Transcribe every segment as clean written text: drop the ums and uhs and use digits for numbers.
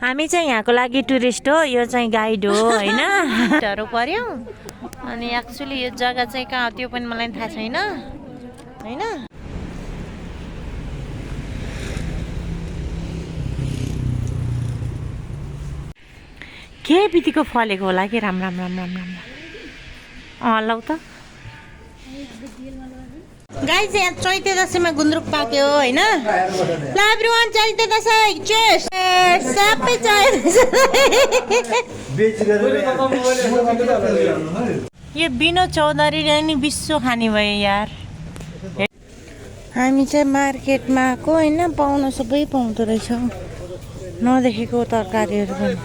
हामी चाहिँ यहाँको लागि टुरिस्ट हो, यो चाहिँ गाइड हो हैन। हरू पर्यो अनि एक्चुअली यो जग्गा चाहिँ कहाँ हो त्यो पनि मलाई थाहा छैन हैन। के बितिको फलेको होला कि राम राम राम राम राम लौ त गाई चाहिँ यहाँ चैते दसैँमा गुन्द्रुक पाक्यो होइन। ल एभ्रीवान चैते दसैँ चेस सबै यो विनोद चौधरीले नि विश्व खाने भयो यार। हामी चाहिँ मार्केटमा आएको होइन, पाउन सबै पाउँदो रहेछ नदेखेको तरकारीहरू पनि।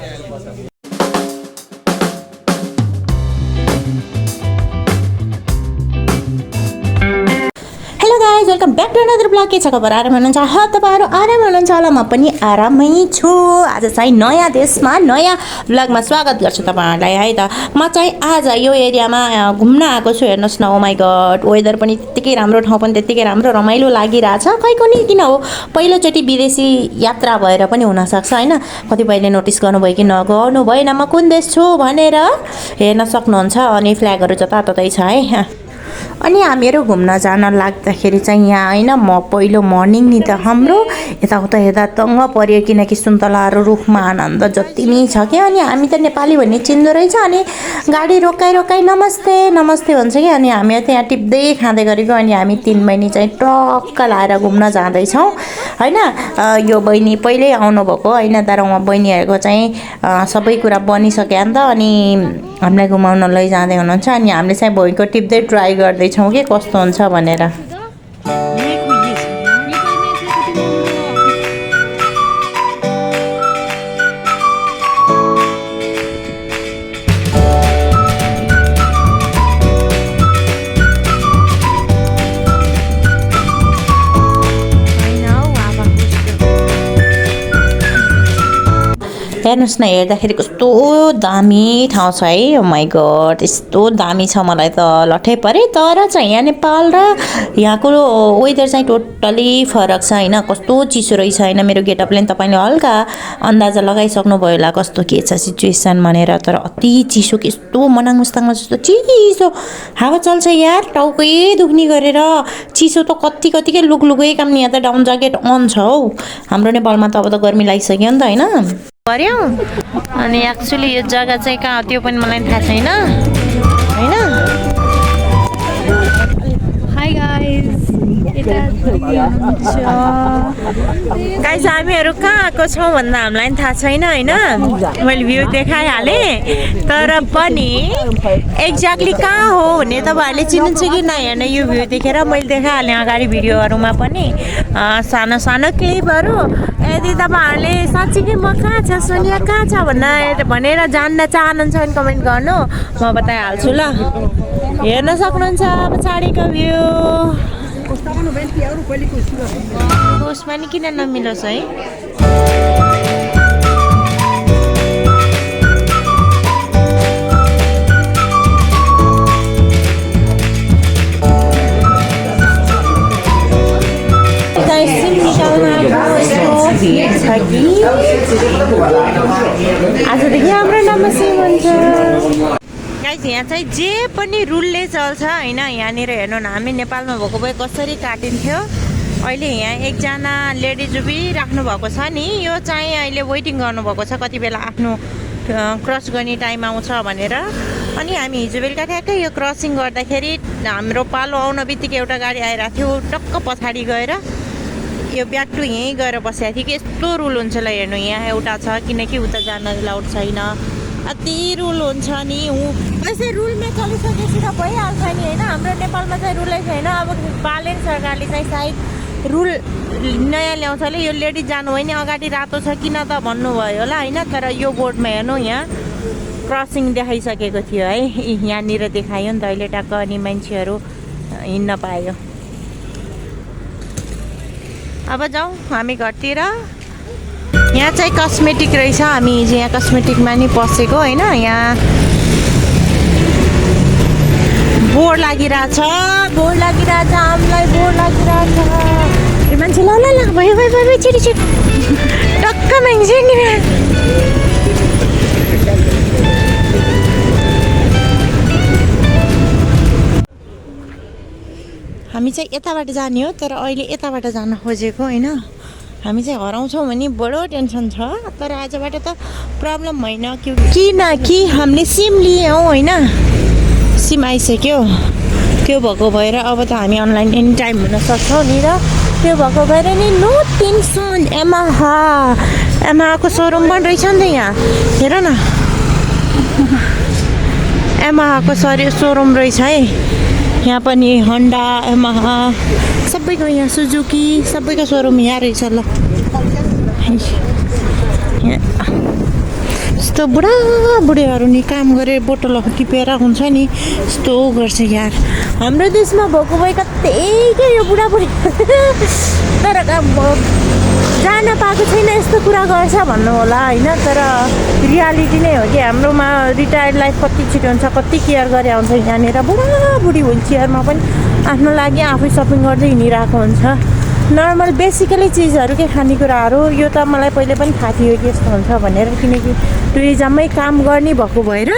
Welcome back to another blog. के छ खबर, आराम हुनुहुन्छ? तपाईँहरू आराम हुनुहुन्छ होला, म पनि आरामै छु। आज चाहिँ नयाँ देशमा नयाँ ब्लगमा स्वागत गर्छु तपाईँहरूलाई है त। म चाहिँ आज यो एरियामा घुम्न आएको छु। हेर्नुहोस् न, ओ माई गड, वेदर पनि त्यत्तिकै राम्रो, ठाउँ पनि त्यत्तिकै राम्रो, रमाइलो लागिरहेछ। खै कुनै किन हो, पहिलोचोटि विदेशी यात्रा भएर पनि हुनसक्छ होइन। कतिपयले नोटिस गर्नुभयो कि नगर्नु भएन म कुन देश छु भनेर, हेर्न सक्नुहुन्छ। अनि फ्ल्यागहरू जताततै छ है। अनि हामीहरू घुम्न जान लाग्दाखेरि चाहिँ यहाँ होइन, म पहिलो मर्निङ नि त हाम्रो यताउता हेर्दा तङ्ग पऱ्यो, किनकि सुन्तलाहरू रुखमा आनन्द जति नै छ क्या। अनि हामी त नेपाली भन्ने चिन्दो रहेछ। अनि गाडी रोकाइ नमस्ते नमस्ते भन्छ कि। अनि हामी त्यहाँ टिप्दै खाँदै गरेको। अनि हामी 3 बहिनी चाहिँ टक्क लाएर घुम्न जाँदैछौँ होइन। यो बहिनी पहिल्यै आउनुभएको होइन, तर उहाँ बहिनीहरूको चाहिँ सबै कुरा बनिसक्यो नि त। अनि हामीलाई घुमाउन लैजाँदै हुनुहुन्छ। अनि हामीले चाहिँ भुइँको टिप्दै ट्राई गर्दैछौँ कि कस्तो हुन्छ भनेर। हेर्नुहोस् न, हेर्दाखेरि कस्तो दामी ठाउँ छ है। ओ माई गड, यस्तो दामी छ, मलाई त लट्ठै परे। तर चाहिँ यहाँ नेपाल र यहाँको वेदर चाहिँ टोटली फरक छ होइन। कस्तो चिसो रहेछ होइन। मेरो गेटअपले तपाईँले हल्का अन्दाजा लगाइसक्नु भयो होला कस्तो के छ सिचुएसन भनेर। तर अति चिसो, यस्तो मनाङ मुस्ताङमा जस्तो चिसो हावा चल्छ यार, टाउकै दुख्ने गरेर। चिसो त कतिकै लुकलुकै काम नि। यहाँ त डाउन ज्याकेट अन छ हौ। हाम्रो नेपालमा त अब त गर्मी लागिसक्यो नि त होइन पर्यो। अनि एक्चुअली यो जग्गा चाहिँ कहाँ हो त्यो पनि मलाई थाहा छैन होइन। हाई गाइस, गाइस हामीहरू कहाँ आएको छौँ भन्दा हामीलाई थाहा छैन होइन। मैले भ्यू देखाइहालेँ, तर पनि एक्ज्याक्टली कहाँ हो भन्ने तपाईँहरूले चिन्नुहुन्छ कि नै होइन। यो भ्यू देखेर मैले देखाइहालेँ अगाडि भिडियोहरूमा पनि सानो सानो क्लिपहरू। यदि तपाईँहरूले साँच्चीकै म कहाँ छ, सोनिया कहाँ छ भनेर जान्न चाहनुहुन्छ भने कमेन्ट गर्नु, म बताइहाल्छु ल। हेर्न सक्नुहुन्छ पछाडिको भ्यू। उसमा नि किन नमिलोस् है। आजदेखि हाम्रो नमस्ते भन्छ। गाइस यहाँ चाहिँ जे पनि रुलले चल्छ होइन। यहाँनिर हेर्नु न, हामी नेपालमा भएको भए कसरी काटिन्थ्यो। अहिले यहाँ एकजना लेडिज उभिराख्नु भएको छ नि, यो चाहिँ अहिले वेटिङ गर्नुभएको छ कति बेला आफ्नो क्रस गर्ने टाइम आउँछ भनेर। अनि हामी हिजो बेलुका ठ्याक्कै यो क्रसिङ गर्दाखेरि हाम्रो पालो आउन बित्तिकै एउटा गाडी आइरहेको थियो, टक्क पछाडि गएर यो ब्याक टु यहीँ गएर बसेको थियो कि। यस्तो रुल हुन्छ ल हेर्नु, यहाँ एउटा छ किनकि उता जान लाउड छैन, अति रुल हुन्छ नि। यसै रुलमा चलिसकेपछि त भइहाल्छ नि होइन। हाम्रो नेपालमा चाहिँ रुलै छैन। अब बालेन सरकारले चाहिँ सायद रुल नयाँ ल्याउँछ अरे। यो लेडिज जानु भयो नि, अगाडि रातो छ किन त भन्नुभयो होला होइन। तर यो बोर्डमा हेर्नु, यहाँ क्रसिङ देखाइसकेको थियो है, यहाँनिर देखायो नि त अहिले टक्क। अनि मान्छेहरू हिँड्न पायो। अब जाउँ हामी घरतिर। यहाँ चाहिँ कस्मेटिक रहेछ। हामी हिजो यहाँ कस्मेटिकमा नि पसेको होइन। यहाँ बोर्ड लागिरहेछ, हामीलाई बोर्ड लागिरहेछ। मान्छे ल ल ल भयो छिटो टक्क मान्छे नि हामी चाहिँ यताबाट जाने हो तर अहिले यताबाट जान खोजेको होइन हामी चाहिँ हराउँछौँ भने बडो टेन्सन छ तर आजबाट त प्रब्लम होइन किनकि हामीले सिम लियौँ होइन सिम आइसक्यो त्यो भएको भएर अब त हामी अनलाइन एनी टाइम हुन सक्छौँ नि र त्यो भएको भएर नि नो टेन्सन एमाहाको सोरुम पनि रहेछ नि त यहाँ हेर न एमाहाको सोरुम रहेछ है यहाँ पनि होन्डा यामाहा सबैको यहाँ सुजुकी सबैको सोरुम यहाँ रहेछ ल यस्तो बुढाबुढीहरू नि काम गरेर बोतलहरू टिपेर हुन्छ नि यस्तो गर्छ यार हाम्रो देशमा भएको भए कत्तिकै यो बुढाबुढी तर जान पाएको छैन यस्तो कुरा गर्छ भन्नु होला होइन तर रियालिटी नै हो कि हाम्रोमा रिटायर्ड लाइफ कति छिटो हुन्छ कति केयर गरे हुन्छ यहाँनिर बुढाबुढी हुल चेयरमा पनि आफ्नो लागि आफै सपिङ गर्दै हिँडिरहेको हुन्छ नर्मल बेसिकली चिजहरू के खानेकुराहरू यो त मलाई पहिले पनि थाहा थियो कि यस्तो हुन्छ भनेर किनकि टुरिज्ममै काम गर्ने भएको भएर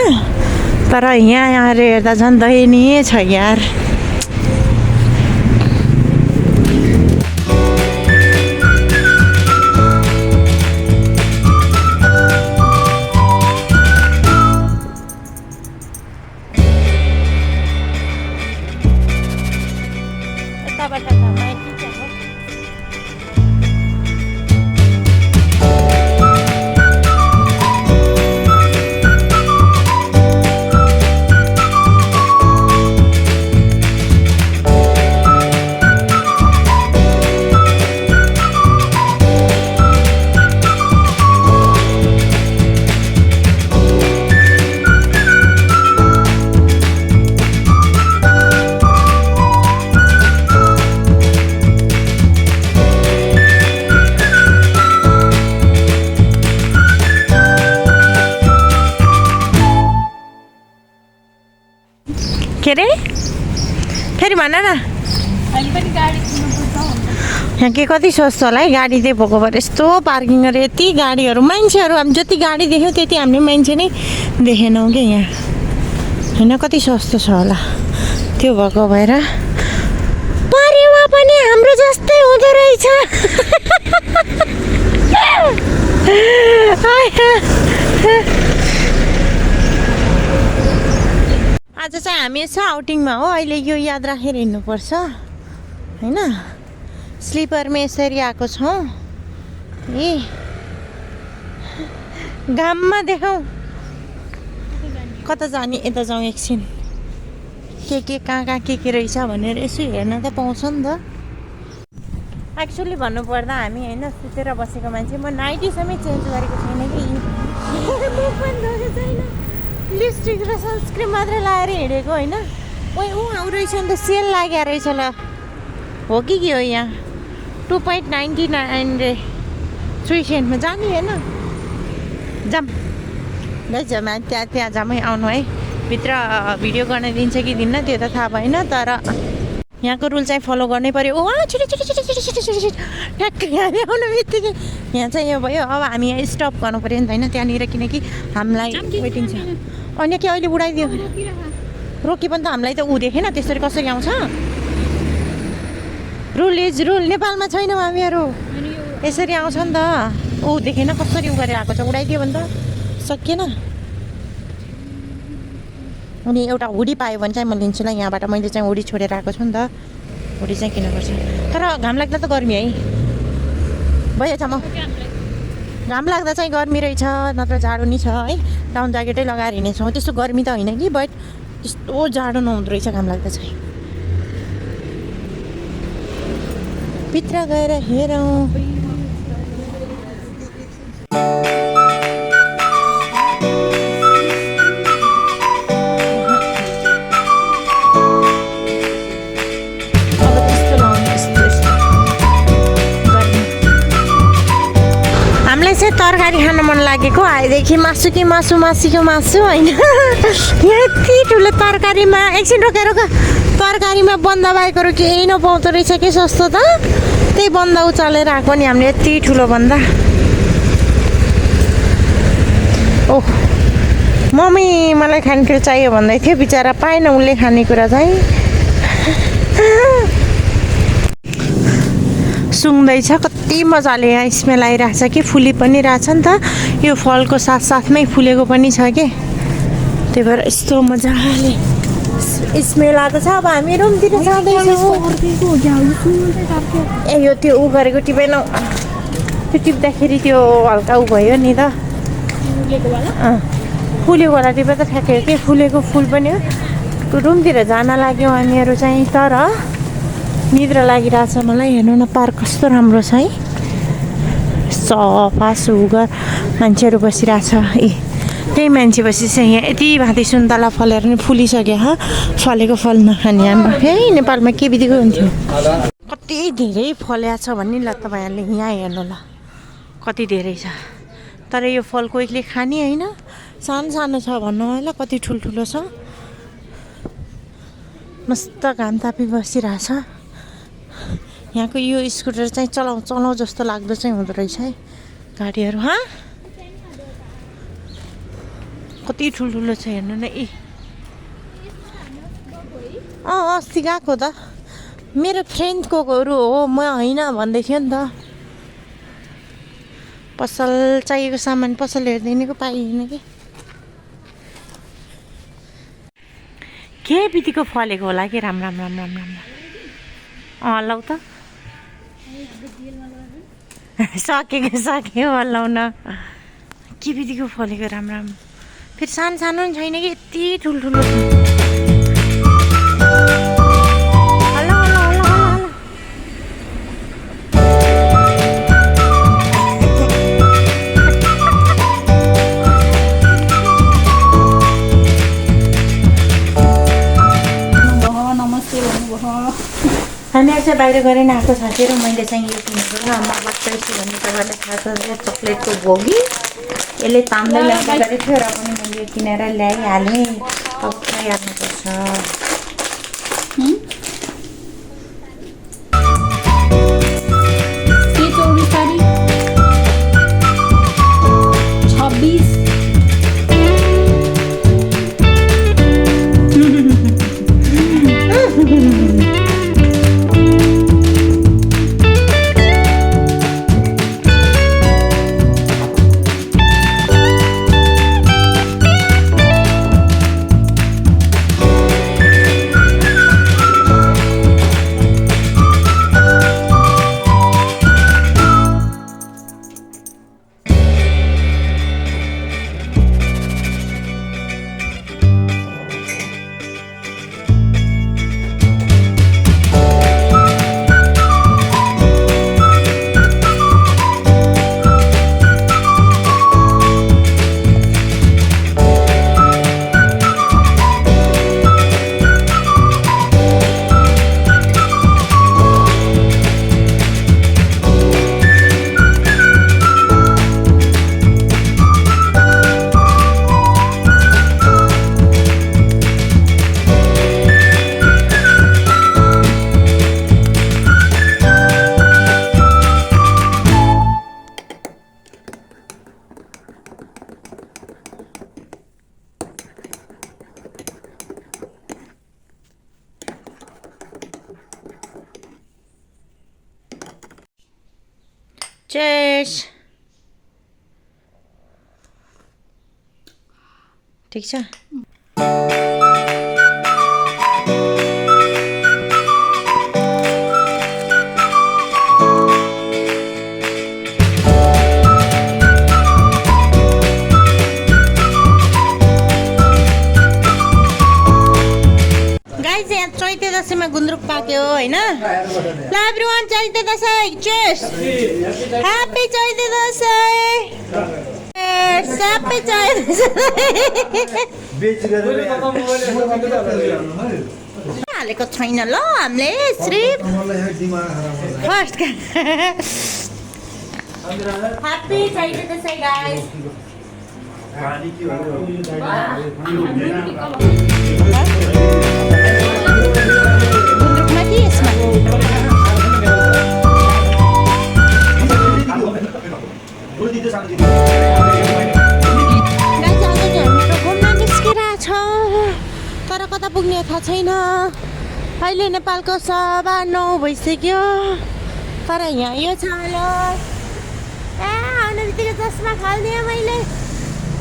तर यहाँ हेर्दा झन् दयनीय छ यार के अरे फेरि भन न यहाँ के कति सस्तो होला है गाडी चाहिँ भएको भएर यस्तो पार्किङ गरेर यति गाडीहरू मान्छेहरू अब जति गाडी देख्यौँ त्यति हामीले मान्छे नै देखेनौँ क्या यहाँ होइन कति सस्तो छ होला त्यो भएको भएर परेवा पनि हाम्रो जस्तै हुँदो रहेछ आज चाहिँ हामी यसो आउटिङमा हो अहिले यो याद राखेर हिँड्नुपर्छ होइन स्लिपरमा यसरी आएको छौँ ए घाममा देखाउँ कता जाने यता जाउँ एकछिन के कहाँ के रहेछ भनेर यसो हेर्न त पाउँछ नि त एक्चुअली भन्नुपर्दा हामी होइन सुतेर बसेको मान्छे म नाइटीसम्म चेन्ज गरेको छैन कि छैन लिपस्टिक र सनस्क्रिन मात्रै लगाएर हिँडेको होइन ऊ रहेछ नि त सेल लागेको रहेछ ल हो कि के हो यहाँ 2.99 रे 3 सेन्टमा जाने होइन जाम जाम त्यहाँ जामै आउनु है भित्र भिडियो गर्न दिन्छ कि दिन्न त्यो त थाहा भएन तर यहाँको रुल चाहिँ फलो गर्नै पर्यो ओ छिटो ठ्याक्कै यहाँ आउनु बित्तिकै यहाँ चाहिँ यो भयो अब हामी यहाँ स्टप गर्नु पऱ्यो नि त होइन त्यहाँनिर किनकि हामीलाई वेटिङ छ अनि के अहिले उडाइदियो रोके पनि त हामीलाई त ऊ देखेन त्यसरी कसरी आउँछ रुल इज रुल नेपालमा छैनौँ हामीहरू यसरी आउँछ नि त ऊ देखेन कसरी उ गरेर आएको छ उडाइदियो भने त सकिएन अनि एउटा हुडी पायो भने चाहिँ म लिन्छु ल यहाँबाट मैले चाहिँ हुडी छोडेर आएको छु नि त हुडी चाहिँ किन्नुपर्छ तर घाम लाग्दा त गर्मी है भइहाल्छ म घाम लाग्दा चाहिँ गर्मी रहेछ नत्र जाडो नि छ है डाउन ज्याकेटै लगाएर हिँडेछौँ त्यस्तो गर्मी त होइन कि बट त्यस्तो जाडो नहुँदो रहेछ घाम लाग्दा चाहिँ भित्र गएर हेरौँ तरकारी खान मन लागेको आएदेखि मासु कि मासु मासीको मासु होइन यहाँ यति ठुलो तरकारीमा एकछिन रोकेर तरकारीमा बन्द बाहेकहरू केही नपाउँदो रहेछ कि सस्तो त त्यही बन्द उचालेर आएको नि हामीले यति ठुलो बन्दा ओह मम्मी मलाई खानेकुरा चाहियो भन्दै थियो बिचरा पाएन उसले खानेकुरा चाहिँ सुँग्दैछ कति मजाले यहाँ स्मेल आइरहेछ कि फुली पनि रहेछ नि त यो फलको साथसाथमै फुलेको पनि छ कि त्यही भएर यस्तो मजाले स्मेल आएको छ। अब हामी रुमतिर जाँदैछौँ। ए यो त्यो उ गरेको टिपेन त्यो टिप्दाखेरि त्यो हल्का उ भयो नि त फुलेको वाला टिपे त ठ्याक्कै हो कि फुलेको फुल पनि हो। रुमतिर जान लाग्यौँ हामीहरू चाहिँ तर निद्रा लागिरहेछ मलाई। हेर्नु न पार्क कस्तो राम्रो छ है सफा सुग्घर मान्छेहरू बसिरहेछ। ए त्यही मान्छे बसेछ यहाँ यति भाँति सुन्तला फलेर नि फुलिसक्यो फलेको फल नखाने हाम्रो है नेपालमा के बिदिको हुन्थ्यो। कति धेरै फल्या छ भन्ने ल तपाईँहरूले यहाँ हेर्नु ल कति धेरै छ तर यो फल कोहीले खाने होइन सानो सानो छ भन्नु होला कति ठुल्ठुलो छ। मस्त घाम तापी बसिरहेछ। यहाँको यो स्कुटर चाहिँ चलाउँ जस्तो लाग्दो चाहिँ हुँदो रहेछ है गाडीहरू कति ठुल्ठुलो छ हेर्नु न। ए अस्ति गएको त मेरो फ्रेन्डकोहरू हो म होइन भन्दै थियो नि त। पसल चाहिएको सामान पसल हेरिदिनेको पाइएन कि के बितिको फलेको होला कि राम लौ त सकेको हल्लाउन के बितिको फलेको राम फेरि सानो सानो पनि छैन कि यति ठुल्ठुलो हामीहरू चाहिँ बाहिर गएर नै आएको साथीहरू। मैले चाहिँ यो किनेको म बच्चैछु भन्ने तपाईँलाई थाहा छ चक्लेटको भोगी यसले ताम्दै ल्याउने गरेको थियो र पनि मैले यो किनेर ल्याइहालेँ। अब खाइहाल्नुपर्छ। Cheers. ठिक छ। चैते दसैँमा गुन्द्रुक पाक्यो होइन। ल everyone Chaite Dashain cheers happy Chaite Dashain happy चैते हालेको छैन ल हामीले सिर्फ first happy Chaite Dashain guys. तर कता पुग्ने थाहा छैन। अहिले नेपालको 9:15 भइसक्यो तर यहाँ यो छ हेलो ए आउने बित्तिकै चस्मा खालिदिएँ मैले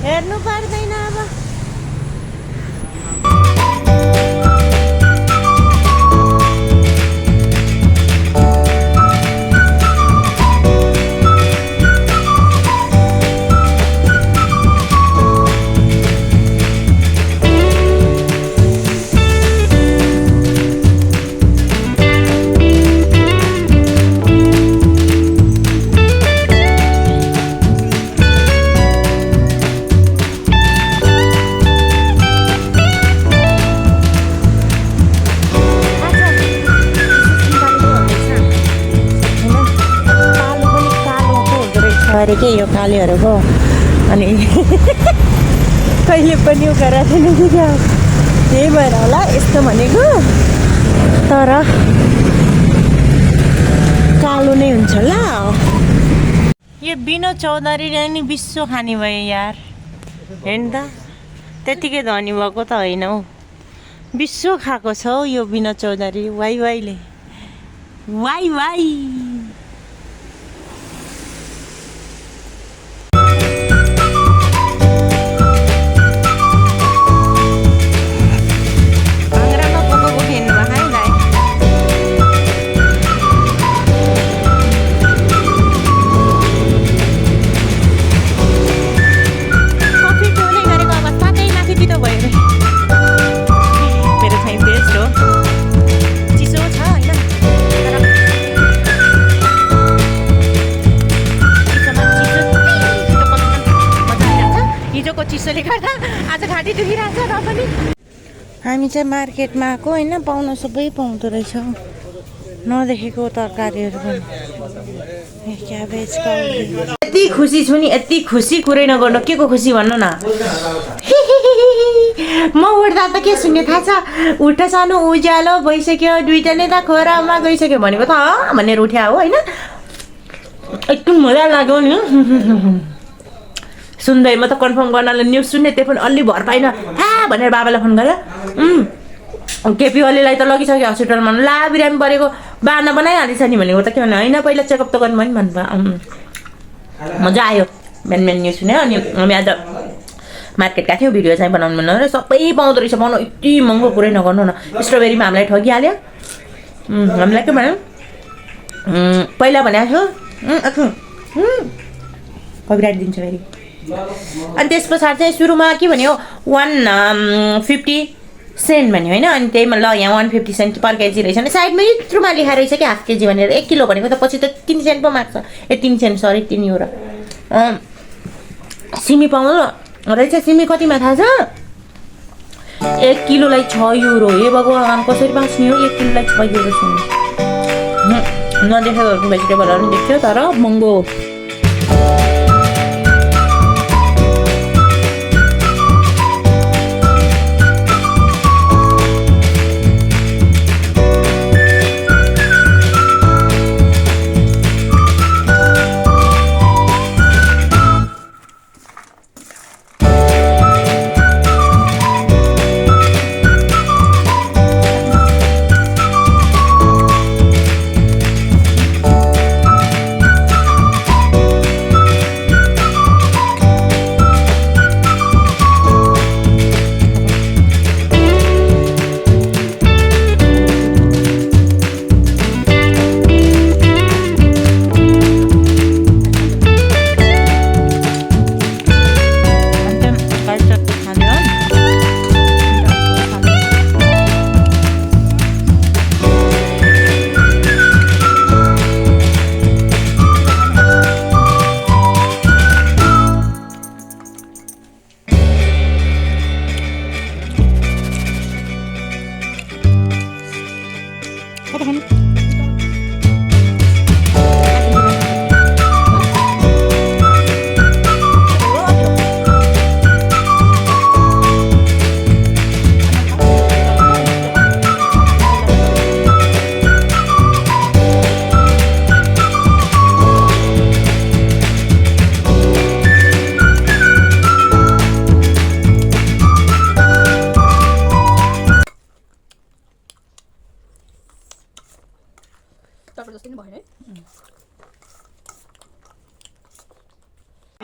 हेर्नु पर्दैन अब अरे के यो कालेहरूको अनि कहिले पनि उ गरेको थिएन कि क्या त्यही भएर होला यस्तो भनेको तर कालो नै हुन्छ ल यो विनोद चौधरीले नि विश्व खाने भयो यार हेर्नु त त्यतिकै धनी भएको त होइन हौ विश्व खाएको छ हौ यो विनोद चौधरी वाइ वाइले वाइ वाइ चिसोले गर्दा आज घाँटी दुखिरहेको छ र पनि हामी चाहिँ मार्केटमा आएको होइन पाउन सबै पाउँदो रहेछ नदेखेको तरकारीहरू पनि क्याबेज यति खुसी छु नि यति खुसी कुरै नगर्नु के को खुसी भन्नु न म उठ्दा त के सुन्ने थाहा छ उठ सानो उज्यालो भइसक्यो दुईटा नै त खोरामा गइसक्यो भनेको त भनेर उठ्या हो होइन एकदम मजा लाग्यो नि सुन्दै म त कन्फर्म गर्नलाई न्युज सुन्ने त्यही पनि अलि भर पाइन भनेर बाबालाई फोन गरेँ केपी ओलीलाई त लगिसक्यो हस्पिटलमा ला बिरामी परेको बाना बनाइहालिन्छ नि भनेको त के भन्नु होइन पहिला चेकअप त गर्नु पनि भन्नुभयो मजा आयो बिहान बिहान न्युज सुन्यो अनि हामी आज मार्केट गएको थियौँ भिडियो चाहिँ बनाउनु मन सबै पाउँदो रहेछ पाउनु यति महँगो कुरै नगर्नु न स्ट्रबेरीमा हामीलाई ठगिहाल्यो हामीलाई के भन्यो पहिला भनेको थियो कपिराइट दिन्छ फेरि अनि त्यस पछाडि चाहिँ सुरुमा के भन्यो 150 सेन्ट भन्यो होइन अनि त्यहीमा ल यहाँ 150 सेन्ट पर केजी रहेछ भने साइडमै यत्रोमा लेखा रहेछ कि हाफ केजी भनेर 1 किलो भनेको त पछि त 3 सेन्ट पो माग्छ 3 सेन्ट सरी 3 युरो सिमी पाउँदो रहेछ सिमी कतिमा थाहा छ 1 किलोलाई 6 युरो हे भगवान् कसरी बाँच्ने हो 1 किलोलाई 6 युरो सिमी नदेखेको भेजिटेबलहरू पनि देख्थ्यो तर महँगो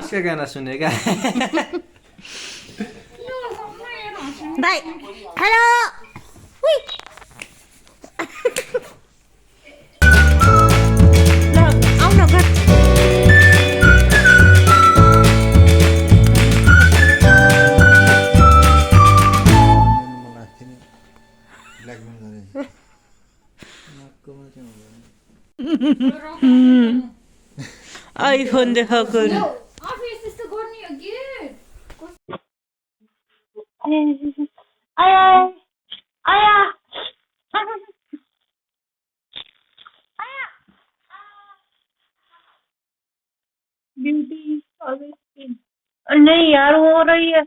किसका गाना सुनेगा भाइ हेलो ल आउ न घर आइफोन देखाएको आया आया ब्यूटी नहीं यार हो रही है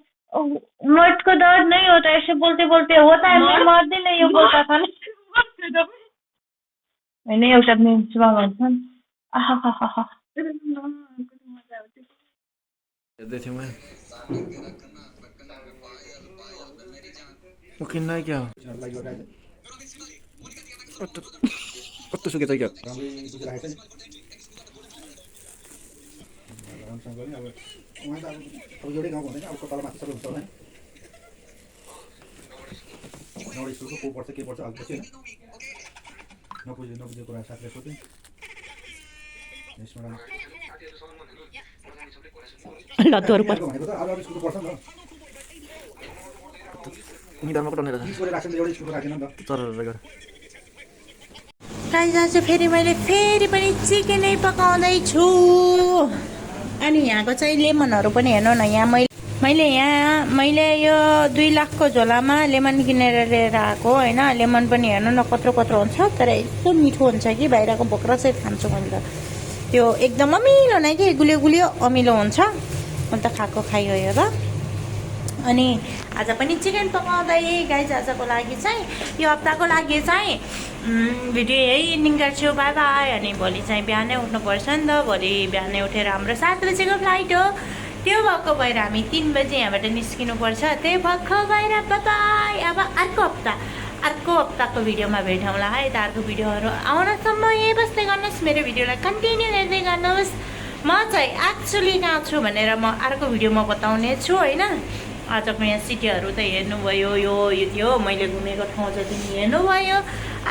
मट को दर्द नहीं होता ऐसे बोलते बोलते होता है मैं मर्दै नहीं यो बोलता था होइन एउटा मेन्समा भन्छन् आहा हेर्दै थियौँ किन्न क्या हो कस्तो सुकेछ क्या एउटै गाउँको हुँदैन अब तल माथि सबै हुन्छ होला नौडी स्कुलको को पर्छ के पर्छ अलिपछि होइन नबुझेको कुरा साथीले सोध्यो यसमा ल तोर पर भनेको त अब स्कुलको पर्छ नि त निधारमा पठाउने रहेछ स्कुलले राख्छ एउटै स्कुलको राखेन नि त तर गाइस आज फेरि मैले फेरि पनि चिकनै पकाउँदैछु अनि यहाँको चाहिँ लेमनहरू पनि हेर्नु न यहाँ मैले यो 2 लाखको झोलामा लेमन किनेर लिएर आएको होइन लेमन पनि हेर्नु न कत्रो कत्रो हुन्छ तर यस्तो मिठो हुन्छ कि बाहिरको बोक्रा चाहिँ खान्छु मैले त त्यो एकदम अमिलो नै कि गुलियो गुलियो अमिलो हुन्छ मैले त खाएको खाइयो यो त अनि आज पनि चिकन पकाउँदै गाइस आजको लागि चाहिँ यो हप्ताको लागि चाहिँ भिडियो यही इन्डिङ गर्छु बाई बाई अनि भोलि चाहिँ बिहानै उठ्नुपर्छ नि त भोलि बिहानै उठेर हाम्रो 7 बजेको फ्लाइट हो त्यो भएको भएर हामी 3 बजे यहाँबाट निस्किनुपर्छ त्यही भएको भएर बाई अब अर्को हप्ताको भिडियोमा भेटौँला है त अर्को भिडियोहरू आउनसम्म यही बस्दै गर्नुहोस् मेरो भिडियोलाई कन्टिन्यू हेर्दै गर्नुहोस् म चाहिँ एक्चुअली कहाँ छु भनेर म अर्को भिडियोमा बताउने छु होइन आजको यहाँ सिटीहरू त हेर्नुभयो यो थियो मैले घुमेको ठाउँ चाहिँ तिमी हेर्नुभयो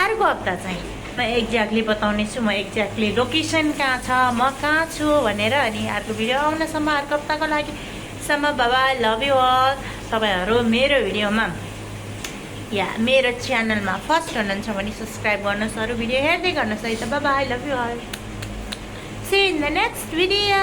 अर्को हप्ता चाहिँ म एक्ज्याक्टली बताउने छु म एक्ज्याक्टली लोकेसन कहाँ छ म कहाँ छु भनेर अनि अर्को भिडियो आउनसम्म अर्को हप्ताको लागि सम्म बाबा लभ यु अल तपाईँहरू मेरो भिडियोमा या मेरो च्यानलमा फर्स्ट हुनुहुन्छ भने सब्सक्राइब गर्नुहोस् अरू भिडियो हेर्दै गर्नुहोस् है त बाबा love you all see in the next video